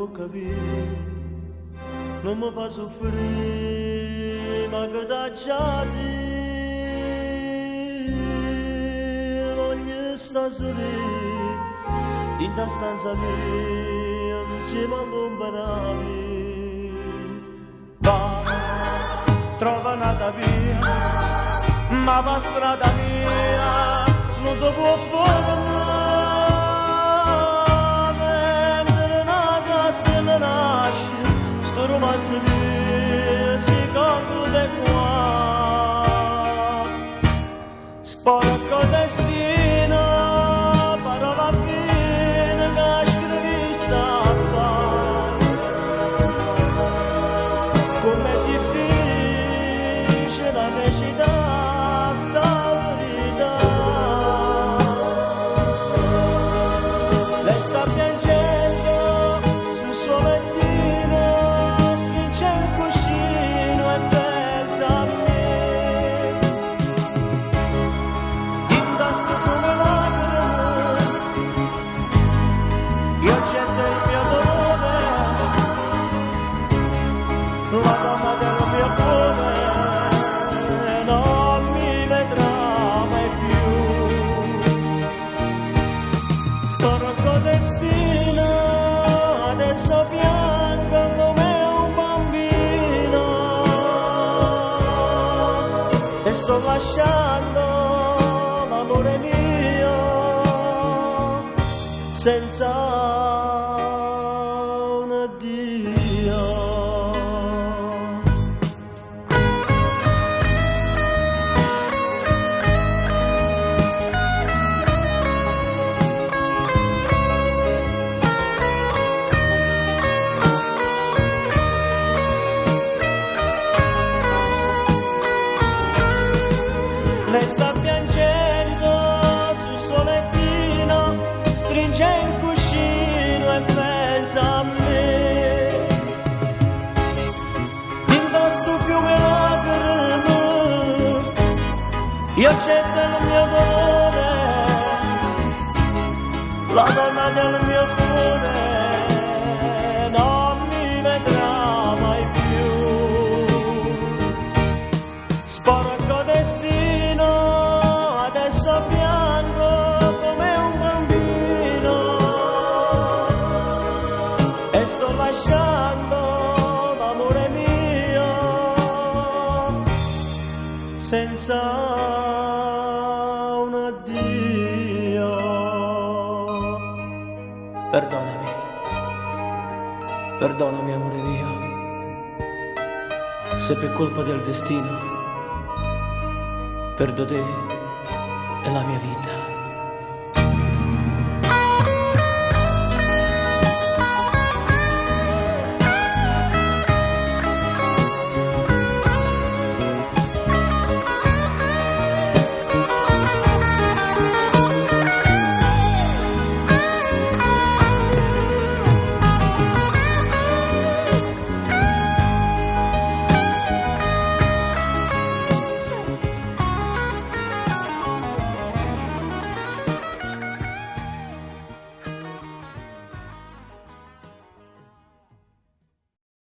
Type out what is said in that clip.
può capire, non mi fa soffrire, ma che t'acciati, voglio stare soli, in ta stanza mia, insieme all'ombra da me. Va, trova un'altra via, ma va strada mia, non ti può fare sto romanzo mio si conclude qua, sporco destino, parola fine che scrivi sta qua, com'è difficile la recita sta verità, lei sta piangendo sul suo lettino, la donna del mio cuore non mi vedrà mai più. Sporco destino, adesso piango come un bambino e sto lasciando l'amore mio senza un addio. Lei sta piangendo sul suo lettino, stringe il cuscino e pensa a me. In questo fiume lacrime, io getto il mio dolore, la donna del mio cuore non mi vedrà mai più. Sporco destino, adesso piango come un bambino e sto lasciando l'amore mio senza un addio. Perdonami, perdonami amore mio, se per colpa del destino perdo te e la mia vita.